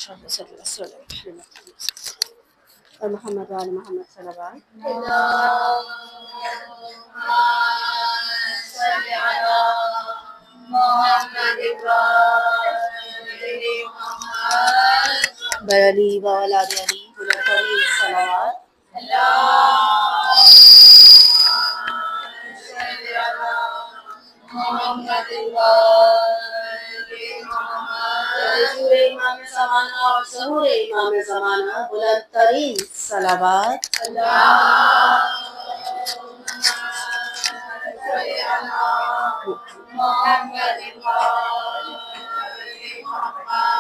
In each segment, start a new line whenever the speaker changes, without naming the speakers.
صلی اللہ وسلم اور محمد وعلی محمد صلی اللہ علیہ برلی واولاد علی بلند صلوات حضور امام زمانہ اور ظہور امام زمانہ بلند ترین صلوات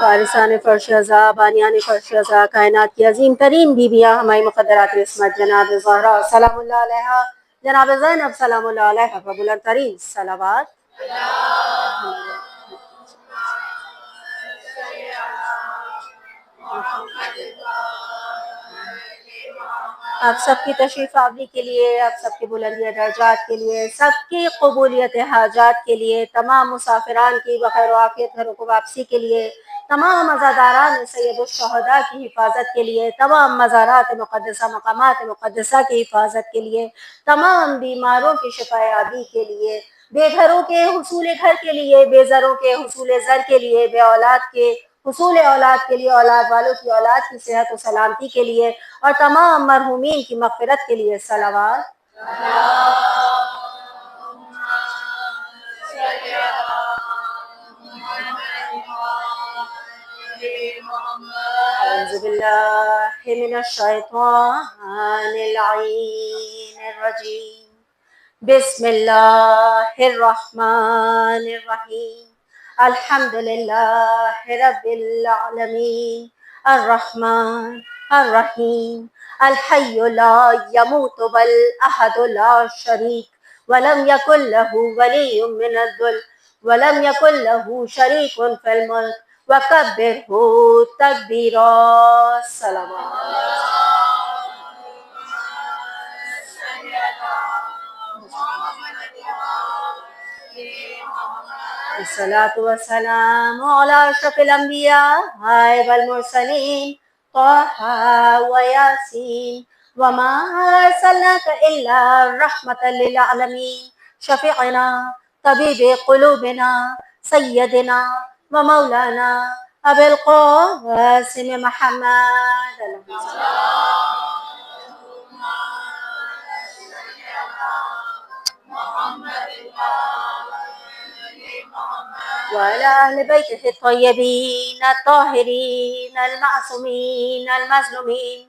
وارثان فرش رضا بانیان فرش رضا کائنات کی عظیم ترین بیویاں ہماری مقدرات عصمت جناب زہرا سلام اللہ علیہا، جناب زینب سلام اللہ علیہا کا بلند ترین صلوات۔ آپ سب کی تشریف آوری کے لیے، آپ سب کی بلندی درجات کے لیے، سب کی قبولیت حاجات کے لیے، تمام مسافران کی بخیر و عافیت گھروں کو واپسی کے لیے، تمام عزاداران سید الشہداء کی حفاظت کے لیے، تمام مزارات مقدسہ مقامات مقدسہ کی حفاظت کے لیے، تمام بیماروں کی شفا یابی کے لیے، بے گھروں کے حصول گھر کے لیے، بے زروں کے حصول زر کے لیے، بے اولاد کے حصول اولاد کے لیے، اولاد والوں کی اولاد کی صحت و سلامتی کے لیے، اور تمام مرحومین کی مغفرت کے لیے صلوات۔ اعوذ باللہ من الشیطان اللعین الرجیم، بسم اللہ الرحمن الرحیم، الحمد للہ رب العالمین، الرحمن الرحیم، الحی لا یموت والاحد لا شریک ولم یکن لہ ولی من الذل ولم یکن لہ شریک فی الملک وکبرہ تکبیرا۔ صلوات۔ الصلاة والسلام على أشرف الأنبياء والمرسلين طه وياسين وما أرسلناك إلا رحمة للعالمين شفيعنا طبيب قلوبنا سيدنا ومولانا أبي القاسم محمد وعلى أهل بيته الطيبين الطاهرين المعصومين المظلومين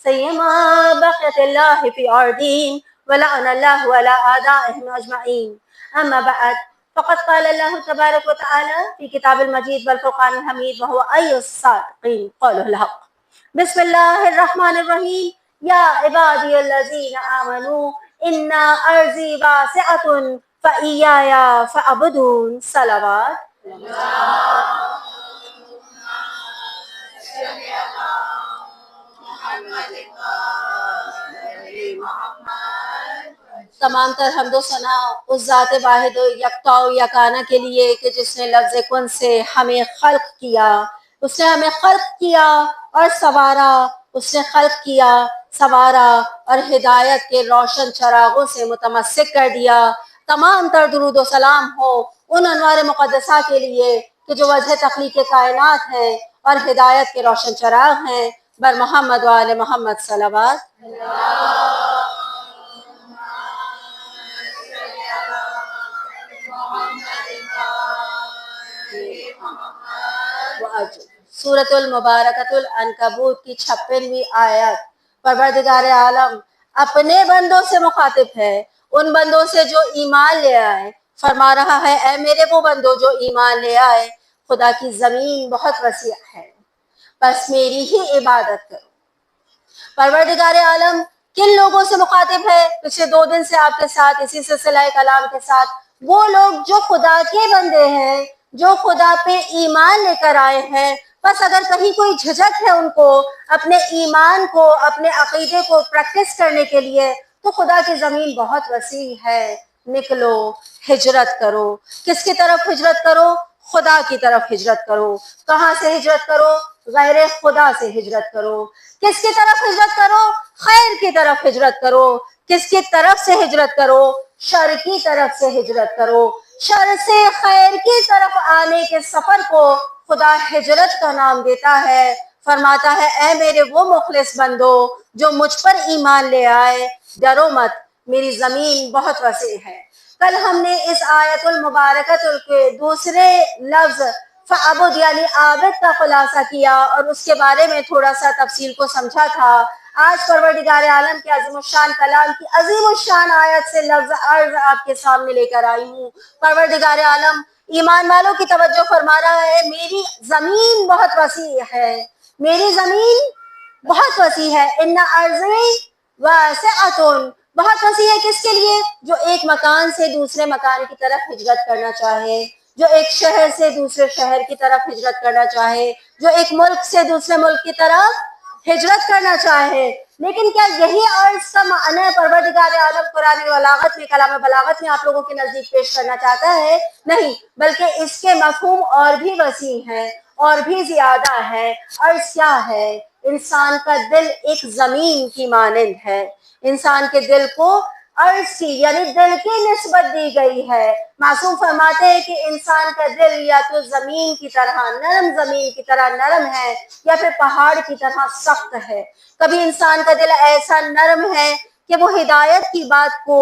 سيما بقية الله في أرضهم ولعن الله على أعدائهم أجمعين. أما بعد، فقد قال الله تبارك وتعالى في كتاب المجيد والفرقان الحميد وهو أي الصادقين قوله الحق. بسم الله الرحمن الرحيم. يا عبادي الذين آمنوا إن أرضي واسعة فإياي فاعبدون. صلوات۔ تمام تر حمد و ثنا اس ذات واحد و یکتا و یکانہ کے لیے کہ جس نے لفظ کن سے ہمیں خلق کیا، اس نے ہمیں خلق کیا اور سوارا، اس نے خلق کیا، سوارا اور ہدایت کے روشن چراغوں سے متمسک کر دیا۔ تمام تر درود و سلام ہو ان انوار مقدسہ کے لیے کہ جو وجہ تخلیق کائنات ہیں اور ہدایت کے روشن چراغ ہیں، بر محمد و آل محمد صلوات۔ سورۃ المبارکۃ العنکبوت کی 56ویں آیت۔ پروردگار عالم اپنے بندوں سے مخاطب ہے، ان بندوں سے جو ایمان لے آئے، فرما رہا ہے اے میرے وہ بندوں جو ایمان لے آئے، خدا کی زمین بہت وسیع ہے، بس میری ہی عبادت کرو۔ پروردگار عالم کن لوگوں سے مخاطب ہے؟ پچھلے 2 دن سے آپ کے ساتھ اسی سلسلہ کلام کے ساتھ وہ لوگ جو خدا کے بندے ہیں، جو خدا پہ ایمان لے کر آئے ہیں، بس اگر کہیں کوئی جھجک ہے ان کو اپنے ایمان کو، اپنے عقیدے کو پریکٹس کرنے کے لیے، تو خدا کی زمین بہت وسیع ہے، نکلو، ہجرت کرو۔ کس کی طرف ہجرت کرو؟ خدا کی طرف ہجرت کرو. کہاں سے ہجرت کرو؟ غیر خدا سے ہجرت کرو. کس کی طرف ہجرت کرو؟ خیر کی طرف ہجرت کرو. کس کی طرف سے ہجرت کرو؟ شر کی طرف سے ہجرت کرو. شر سے خیر کی طرف آنے کے سفر کو خدا ہجرت کا نام دیتا ہے. فرماتا ہے اے میرے وہ مخلص بندو جو مجھ پر ایمان لے آئے، ڈرو مت، میری زمین بہت وسیع ہے. کل ہم نے اس آیت المبارکۃ کے دوسرے لفظ فعبد یعنی عابد کا خلاصہ کیا اور اس کے بارے میں تھوڑا سا تفصیل کو سمجھا تھا. آج پروردگار عالم کے عظیم الشان کلام کی عظیم الشان آیت سے لفظ عرض آپ کے سامنے لے کر آئی ہوں. پروردگار عالم ایمان والوں کی توجہ فرما رہا ہے، میری زمین بہت وسیع ہے، میری زمین بہت وسیع ہے. ان ارضی واسعۃ، بہت وسیع ہے کس کے لیے؟ جو ایک مکان سے دوسرے مکان کی طرف ہجرت کرنا چاہے، جو ایک شہر سے دوسرے شہر کی طرف ہجرت کرنا چاہے، جو ایک ملک سے دوسرے ملک کی طرف ہجرت کرنا چاہے. لیکن کیا یہی عرض کا معنی پروردگار عالم قرآن بلاغت میں، کلام بلاغت میں آپ لوگوں کے نزدیک پیش کرنا چاہتا ہے؟ نہیں، بلکہ اس کے مفہوم اور بھی وسیع ہیں، اور بھی زیادہ ہے. عرض کیا ہے؟ انسان کا دل ایک زمین کی مانند ہے. انسان کے دل کو عرض کی یعنی دل کی نسبت دی گئی ہے. معصوم فرماتے ہیں کہ انسان کا دل یا تو زمین کی طرح نرم، زمین کی طرح نرم ہے، یا پھر پہاڑ کی طرح سخت ہے. کبھی انسان کا دل ایسا نرم ہے کہ وہ ہدایت کی بات کو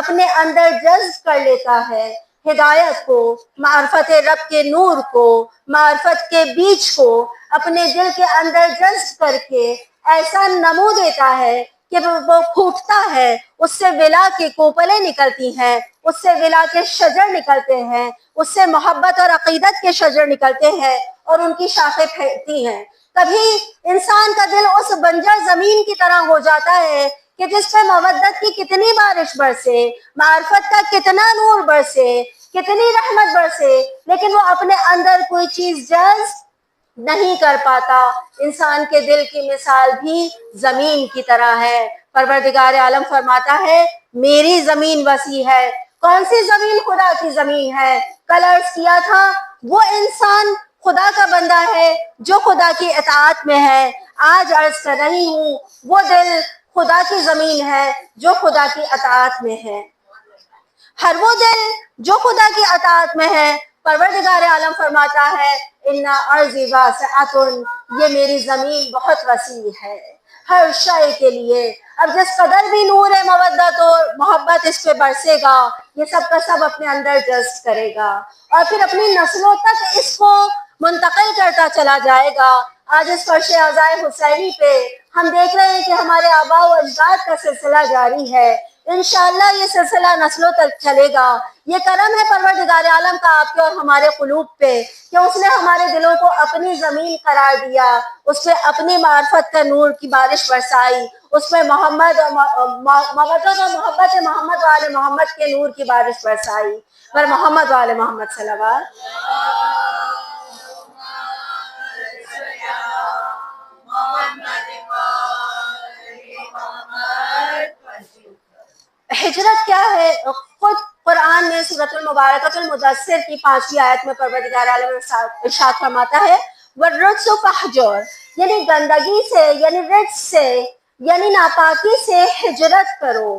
اپنے اندر جذب کر لیتا ہے، ہدایت کو، معرفت رب کے نور کو، معرفت کے بیج کو اپنے دل کے اندر جذب کر کے ایسا نمو دیتا ہے کہ وہ پھوٹتا ہے، اس سے ولا کے کوپلیں نکلتی ہیں، اس سے ولا کے شجر نکلتے ہیں، اس سے محبت اور عقیدت کے شجر نکلتے ہیں اور ان کی شاخیں پھیلتی ہیں. کبھی انسان کا دل اس بنجر زمین کی طرح ہو جاتا ہے کہ جس پہ مودت کی کتنی بارش برسے، معرفت کا کتنا نور برسے، کتنی رحمت برسے، لیکن وہ اپنے اندر کوئی چیز جذب نہیں کر پاتا. انسان کے دل کی مثال بھی زمین کی طرح ہے. پروردگار عالم فرماتا ہے میری زمین وسیع ہے. کون سی زمین؟ خدا کی زمین ہے. کل عرض کیا تھا وہ انسان خدا کا بندہ ہے جو خدا کی اطاعت میں ہے. آج عرض کر رہی ہوں وہ دل خدا کی زمین ہے جو خدا کی اطاعت میں ہے. ہر وہ دل جو خدا کی اطاعت میں ہے، پروردگار عالم فرماتا ہے ان ارضی واسعۃ، یہ میری زمین بہت وسیع ہے ہر شے کے لیے. اب جس قدر بھی نور مودت اور محبت اس پہ برسے گا، یہ سب کا سب اپنے اندر جذب کرے گا اور پھر اپنی نسلوں تک اس کو منتقل کرتا چلا جائے گا. آج اس فرش عزائے حسینی پہ ہم دیکھ رہے ہیں کہ ہمارے آباء و اجداد کا سلسلہ جاری ہے. انشاءاللہ یہ سلسلہ نسلوں تک چلے گا. یہ کرم ہے پروردگار عالم کا آپ کے اور ہمارے قلوب پہ کہ اس نے ہمارے دلوں کو اپنی زمین قرار دیا، اس پہ اپنی معرفت کا نور کی بارش برسائی، اس میں محمد اور مودت اور محبت محمد والے محمد کے نور کی بارش برسائی. پر محمد والے محمد صلوات. ہجرت کیا ہے؟ خود قرآن میں سورۃ المبارکۃ المدثر کی 5ویں آیت میں پروردگار عالم ارشاد فرماتا ہے وَالرُّجْسُ فَاهْجُرْ، یعنی گندگی سے، یعنی رجس سے، یعنی ناپاکی سے ہجرت کرو.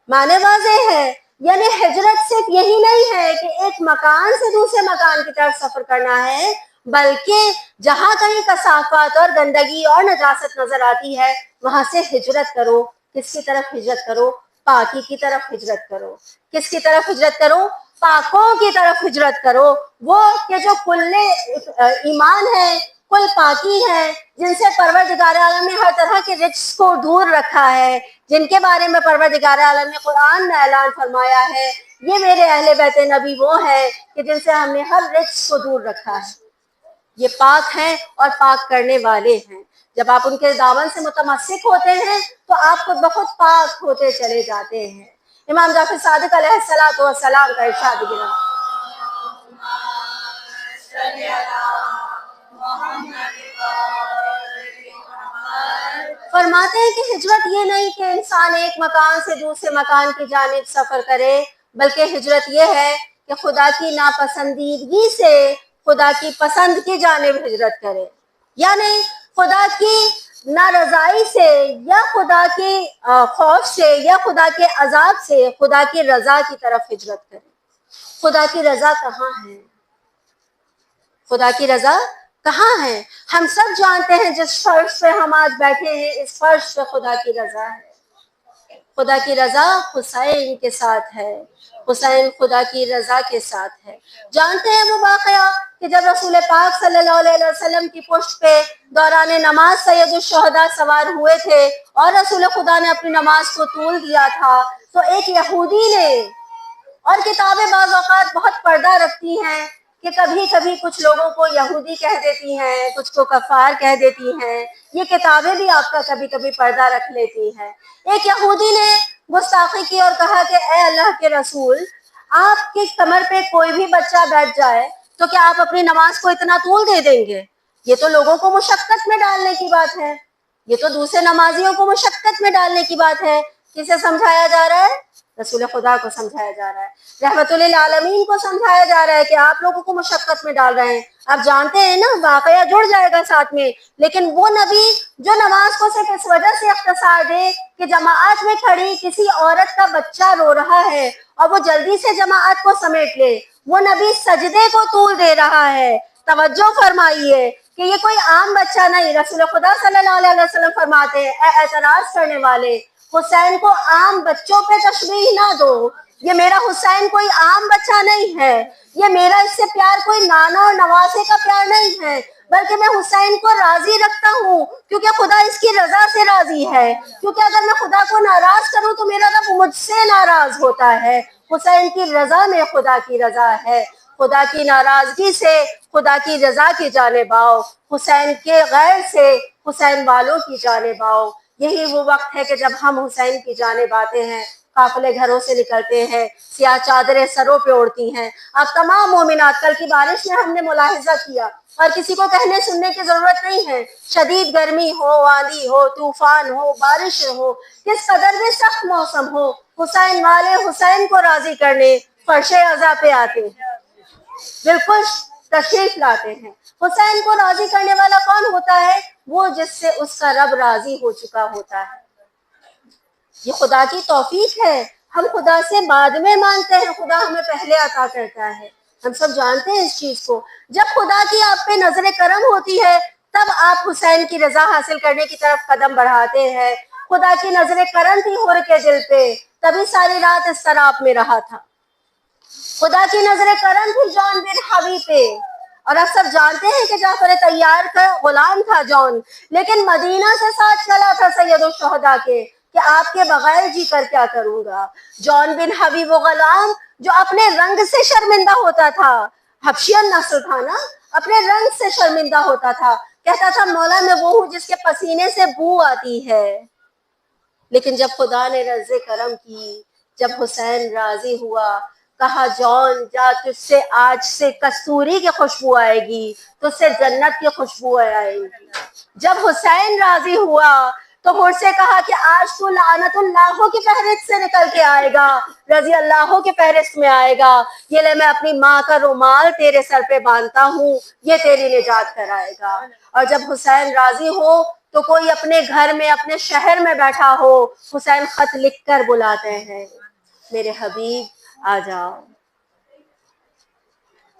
معنی واضح ہے، یعنی ہجرت صرف یہی نہیں ہے کہ ایک مکان سے دوسرے مکان کی طرف سفر کرنا ہے، بلکہ جہاں کہیں کثافت اور گندگی اور نجاست نظر آتی ہے وہاں سے ہجرت کرو. کس کی طرف ہجرت کرو؟ پاکی کی طرف ہجرت کرو. کس کی طرف ہجرت کرو؟ پاکوں کی طرف ہجرت کرو. وہ کہ جو کل ایمان ہے، کل پاکی ہے، جن سے پروردگار عالم نے ہر طرح کے رجس کو دور رکھا ہے، جن کے بارے میں پروردگار عالم نے قرآن میں اعلان فرمایا ہے یہ میرے اہل بیت نبی وہ ہے کہ جن سے ہم نے ہر رجس کو دور رکھا ہے. یہ پاک ہیں اور پاک کرنے والے ہیں. جب آپ ان کے دامن سے متمسک ہوتے ہیں تو آپ خود بخود پاک ہوتے چلے جاتے ہیں. امام جعفر صادق علیہ السلام کا ارشاد گرا فرماتے ہیں کہ ہجرت یہ نہیں کہ انسان ایک مکان سے دوسرے مکان کی جانب سفر کرے، بلکہ ہجرت یہ ہے کہ خدا کی ناپسندیدگی سے خدا کی پسند کی جانب ہجرت کرے، یعنی خدا کی نارضائی سے یا خدا کی خوف سے یا خدا کے عذاب سے خدا کی رضا کی طرف ہجرت کرے۔ خدا کی رضا کہاں ہے؟ خدا کی رضا کہاں ہے؟ ہم سب جانتے ہیں جس فرش پہ ہم آج بیٹھے ہیں، اس فرش پہ خدا کی رضا ہے۔ خدا کی رضا حسین کے ساتھ ہے، حسین خدا کی رضا کے ساتھ ہے۔ جانتے ہیں وہ واقعہ کہ جب رسول پاک صلی اللہ علیہ وسلم کی پشت پہ دوران نماز سید الشہداء سوار ہوئے تھے اور رسول خدا نے اپنی نماز کو طول دیا تھا، تو ایک یہودی نے، اور کتابیں بعض اوقات بہت پردہ رکھتی ہیں کہ کبھی کبھی کچھ لوگوں کو یہودی کہہ دیتی ہیں، کچھ کو کفار کہہ دیتی ہیں، یہ کتابیں بھی آپ کا کبھی کبھی پردہ رکھ لیتی ہیں۔ ایک یہودی نے گستاخی کی اور کہا کہ اے اللہ کے رسول، آپ کی کمر پہ کوئی بھی بچہ بیٹھ جائے تو کیا آپ اپنی نماز کو اتنا طول دے دیں گے؟ یہ تو لوگوں کو مشقت میں ڈالنے کی بات ہے، یہ تو دوسرے نمازیوں کو مشقت میں ڈالنے کی بات ہے۔ کسے سمجھایا جا رہا ہے؟ رسول خدا کو سمجھایا جا رہا ہے، رحمت للعالمین کو سمجھایا جا رہا ہے کہ آپ لوگوں کو مشقت میں ڈال رہے ہیں۔ آپ جانتے ہیں نا، واقعہ جڑ جائے گا ساتھ میں، لیکن وہ نبی جو نماز کو صرف اس وجہ سے اختصار دے کہ جماعت میں کھڑی کسی عورت کا بچہ رو رہا ہے اور وہ جلدی سے جماعت کو سمیٹ لے، وہ نبی سجدے کو طول دے رہا ہے۔ توجہ فرمائیے کہ یہ کوئی عام بچہ نہیں۔ رسول خدا صلی اللہ علیہ وسلم فرماتے ہیں، اے اعتراض کرنے والے، حسین کو عام بچوں پہ تشبیہ نہ دو، یہ میرا حسین کوئی عام بچہ نہیں ہے، یہ میرا اس سے پیار کوئی نانا اور نواسے کا پیار نہیں ہے، بلکہ میں حسین کو راضی رکھتا ہوں کیونکہ خدا اس کی رضا سے راضی ہے، کیونکہ اگر میں خدا کو ناراض کروں تو میرا رب مجھ سے ناراض ہوتا ہے۔ حسین کی رضا میں خدا کی رضا ہے، خدا کی ناراضگی سے خدا کی رضا کی جانب آؤ، حسین کے غیر سے حسین والوں کی جانب آؤ۔ یہی وہ وقت ہے کہ جب ہم حسین کی جانب آتے ہیں، قافلے گھروں سے نکلتے ہیں، سیاہ چادریں سروں پہ اڑتی ہیں۔ اب تمام مومنات، کل کی بارش میں ہم نے ملاحظہ کیا اور کسی کو کہنے سننے کی ضرورت نہیں ہے، شدید گرمی ہو، آندھی ہو، طوفان ہو، بارش ہو، کس قدر بھی سخت موسم ہو، حسین والے حسین کو راضی کرنے فرش عزا پہ آتے ہیں، بالکل تشریف لاتے ہیں۔ حسین کو راضی کرنے والا کون ہوتا ہے؟ وہ جس سے اس کا رب راضی ہو چکا ہوتا ہے۔ یہ خدا کی توفیق ہے، ہم خدا سے بعد میں مانگتے ہیں، خدا ہمیں پہلے عطا کرتا ہے۔ ہم سب جانتے ہیں اس چیز کو۔ جب خدا کی آپ پہ نظر کرم ہوتی ہے تب آپ حسین کی رضا حاصل کرنے کی طرف قدم بڑھاتے ہیں۔ خدا کی نظر کرم تھی حر کے دل پہ، تبھی ساری رات اس طرح میں رہا تھا۔ خدا کی نظر کرم تھی جون بن حوی پہ، اور آپ سب جانتے ہیں کہ جعفر طیار کا غلام تھا جون، لیکن مدینہ سے ساتھ چلا تھا سید الشہداء کے کہ آپ کے بغیر جی کر کیا کروں گا۔ جون بن حوی وہ غلام جو اپنے رنگ سے شرمندہ ہوتا تھا، حبشین نسل تھا نا، اپنے رنگ سے شرمندہ ہوتا تھا، کہتا تھا مولا میں وہ ہوں جس کے پسینے سے بو آتی ہے۔ لیکن جب خدا نے رض کرم کی، جب حسین راضی ہوا، کہا جون جا، تجھ سے آج سے کستوری کی خوشبو آئے گی، تجھ سے جنت کی خوشبو آئے گی۔ جب حسین راضی ہوا تو حر سے کہا کہ آج تو لعنت اللہ کی فہرست سے نکل کے آئے گا، رضی اللہ کی فہرست میں آئے گا، یہ لے میں اپنی ماں کا رومال تیرے سر پہ باندھتا ہوں، یہ تیری نجات کرائے گا۔ اور جب حسین راضی ہو تو کوئی اپنے گھر میں، اپنے شہر میں بیٹھا ہو، حسین خط لکھ کر بلاتے ہیں، میرے حبیب آ جاؤ۔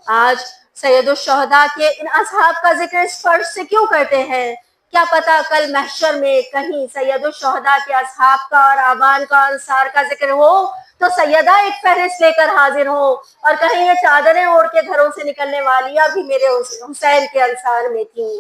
آج سید الشہداء کے ان اصحاب کا ذکر اس فرش سے کیوں کرتے ہیں؟ کیا پتا کل محشر میں کہیں سید الشہداء کے اصحاب کا اور آبان کا، انصار کا ذکر ہو تو سیدہ ایک فہرست لے کر حاضر ہو، اور کہیں یہ چادریں اوڑھ کے گھروں سے نکلنے والیاں بھی میرے حسین کے انصار میں تھیں،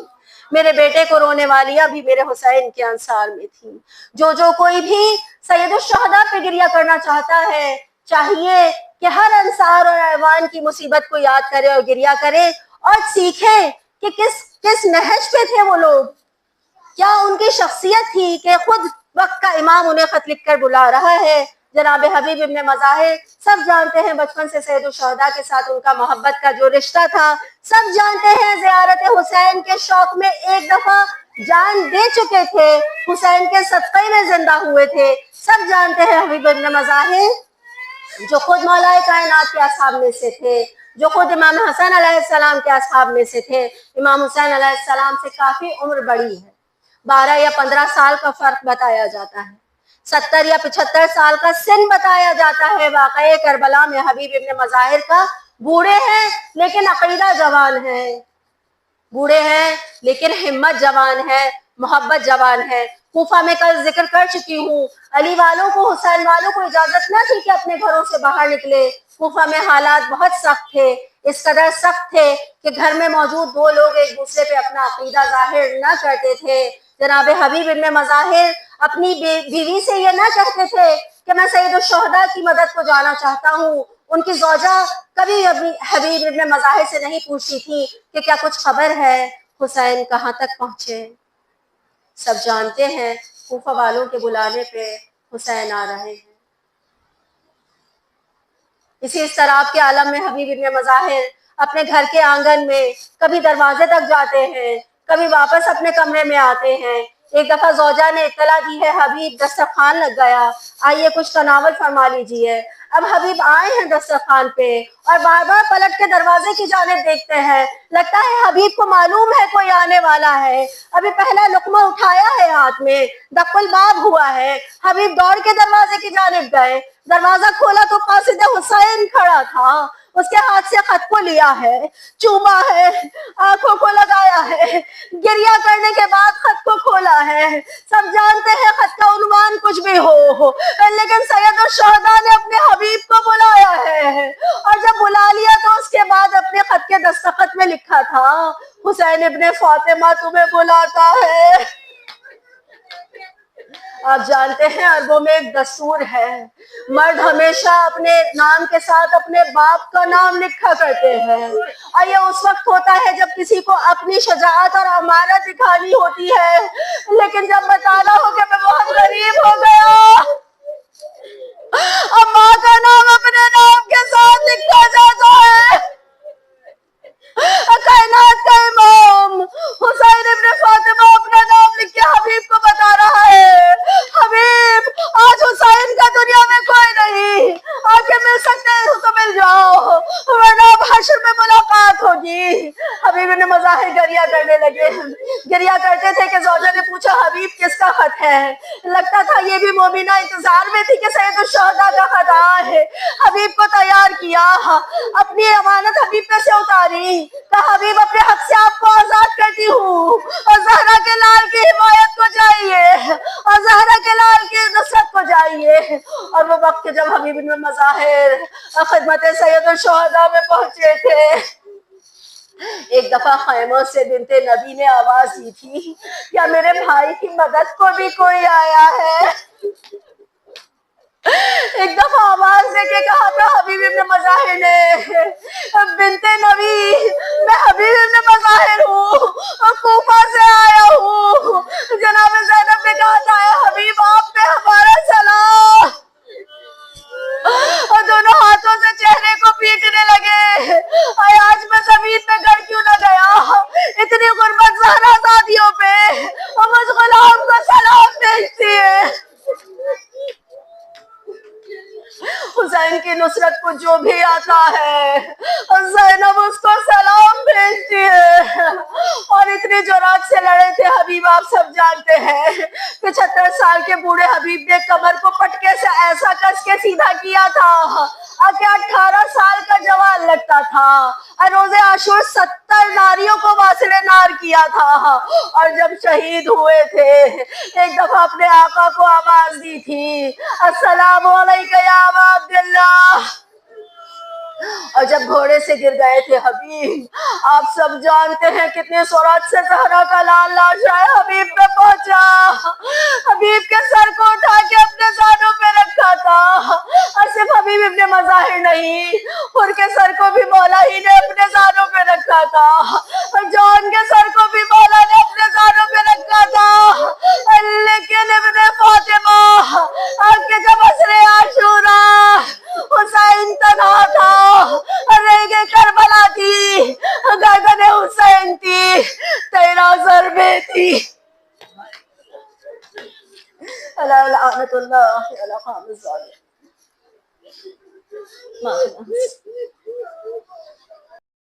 میرے بیٹے کو رونے والیاں بھی میرے حسین کے انصار میں تھیں۔ جو کوئی بھی سید الشہداء پہ گریہ کرنا چاہتا ہے، چاہیے کہ ہر انصار اور ایوان کی مصیبت کو یاد کرے اور گریہ کرے، اور سیکھے کہ کس نہج پہ تھے وہ لوگ، کیا ان کی شخصیت تھی کہ خود وقت کا امام انہیں خط لکھ کر بلا رہا ہے۔ جناب حبیب ابن مظاہر سب جانتے ہیں بچپن سے سید الشہداء کے ساتھ ان کا محبت کا جو رشتہ تھا، سب جانتے ہیں زیارت حسین کے شوق میں ایک دفعہ جان دے چکے تھے، حسین کے صدقے میں زندہ ہوئے تھے، سب جانتے ہیں حبیب ابن مظاہر جو خود مولا کائنات کے اصحاب میں سے تھے، جو خود امام حسن علیہ السلام کے اصحاب میں سے تھے. امام حسین علیہ السلام سے کافی عمر بڑی ہے، 12 یا 15 سال کا فرق بتایا جاتا ہے. 70 یا 75 سال کا سن بتایا جاتا ہے. واقعہ کربلا میں حبیب ابن مظاہر کا بوڑھے ہیں لیکن عقیدہ جوان ہے، بوڑھے ہیں لیکن ہمت جوان ہے، محبت جوان ہے. کوفہ میں کل ذکر کر چکی ہوں، علی والوں کو، حسین والوں کو اجازت نہ تھی کہ اپنے گھروں سے باہر نکلے. کوفہ میں حالات بہت سخت تھے، اس قدر سخت تھے کہ گھر میں موجود دو لوگ ایک دوسرے پہ اپنا عقیدہ ظاہر نہ کرتے تھے. جناب حبیب ابن مظاہر اپنی بیوی سے یہ نہ کہتے تھے کہ میں سید الشہداء کی مدد کو جانا چاہتا ہوں. ان کی زوجہ کبھی حبیب ابن مظاہر سے نہیں پوچھتی تھی کہ کیا کچھ خبر ہے، حسین کہاں تک پہنچے. سب جانتے ہیں کوفہ والوں کے بلانے پہ حسین آ رہے ہیں. اسی اضطراب کے عالم میں حبیب ابن مظاہر اپنے گھر کے آنگن میں کبھی دروازے تک جاتے ہیں، کبھی واپس اپنے کمرے میں آتے ہیں. ایک دفعہ زوجہ نے اطلاع دی ہے حبیب دسترخوان لگ گیا، آئیے کچھ تناول فرما لیجیے. اب حبیب آئے ہیں دسترخوان پہ اور بار بار پلٹ کے دروازے کی جانب دیکھتے ہیں. لگتا ہے حبیب کو معلوم ہے کوئی آنے والا ہے. ابھی پہلا لقمہ اٹھایا ہے ہاتھ میں، دق الباب ہوا ہے. حبیب دوڑ کے دروازے کی جانب گئے، دروازہ کھولا تو قاصد حسین کھڑا تھا. اس کے ہاتھ سے خط کو لیا ہے، چوما ہے، آنکھوں کو لگایا ہے، گریہ کرنے کے بعد خط کو کھولا ہے. سب جانتے ہیں خط کا عنوان کچھ بھی ہو، لیکن سید الشہداء نے اپنے حبیب کو بلایا ہے. اور جب بلا لیا تو اس کے بعد اپنے خط کے دستخط میں لکھا تھا حسین ابن فاطمہ تمہیں بلاتا ہے. آپ جانتے ہیں عربوں میں ایک دستور ہے، مرد ہمیشہ اپنے نام کے ساتھ اپنے باپ کا نام لکھا کرتے ہیں. اور یہ اس وقت ہوتا ہے جب کسی کو اپنی شجاعت اور امانت دکھانی ہوتی ہے. لیکن جب بتانا ہو کہ میں بہت غریب ہو گیا، اب ماں کا نام اپنے نام کے ساتھ لکھا جاتا ہے. کائنات کا امام حسین ابن فاطمہ اپنا نام لکھ کے حبیب کو بتا رہا ہے، حبیب آج حسین کا دنیا میں کوئی نہیں، آ کے مل سکتے ہو تو مل جاؤ ورنہ اب حشر میں ملاقات ہوگی. حبیب ابن مظاہر گریہ کرنے لگے، گریہ کرتے تھے کہ زوجہ نے پوچھا حبیب کس کا خط ہے. لگتا تھا یہ بھی مومنہ انتظار میں تھی کہ سید الشہداء کا خط آئے. حبیب کو تیار کیا، اپنی امانت حبیب پہ سے اتاری، کہا حبیب اپنے حق سے آپ کو آزاد کرتی ہوں اور زہرا کے لال کی حمایت کو جائیے اور زہرا کے لال کی نصرت کو جائیے. اور وہ وقت جب حبیب بن مظاہر خدمت سید الشہداء میں پہنچے تھے، ایک دفعہ خیمہ سے بنت نبی نے آواز دی تھی کیا میرے بھائی کی مدد کو بھی کوئی آیا ہے. ایک دفعہ آواز دے کے کہا تھا حبیب ابن مظاہر نے، بنت نبی میں حبیب ابن مظاہر ہوں، کوفہ سے آیا ہوں. جناب زینب نے کہا تھا اے حبیب آپ پہ ہمارا سلام، اور دونوں ہاتھوں سے چہرے کو پیٹنے لگے. اے آج میں زمین پہ گھر کیوں نہ گیا، اتنی غربت زہرا زادیوں پہ، اور مجھ غلام کو سلام بھیجتی ہے. حسین کی نصرت کو جو بھی آتا ہے زینب اس کو سلام بھیجتی ہے. اور اتنی جرات سے لڑے تھے حبیب، آپ سب جانتے ہیں. 75 سال کے بوڑھے حبیب نے کمر کو پٹکے سے ایسا کس کے سیدھا کیا تھا کہ 18 سال کا جوان لگتا تھا. اور روز عاشور 70 ناریوں کو واصل نار کیا تھا. اور جب شہید ہوئے تھے ایک دفعہ اپنے آقا کو آواز دی تھی السلام علیکم یا ابا عبداللہ. اور جب گھوڑے سے گر گئے تھے حبیب، آپ سب جانتے ہیں کتنی سرعت سے زہرا کا لال لاشا حبیب پہ پہنچا. حبیب کے سر کو اٹھا کے اپنے زانوں پہ رکھا تھا. اور صرف حبیب ابن مظاہر نہیں، ان کے سر کو بھی مولا ہی نے اپنے زانوں پہ رکھا تھا، اور جان کے سر کو بھی مولا نے اپنے زانوں پہ رکھا تھا. لیکن ابن فاطمہ آپ کے جب عصر عاشورا حسین تنہا تھا، ریگے کربلا تھی، گردن حسین تھی، 13 ضربیں تھی. لعنت اللہ علی قوم الظالمین. معافی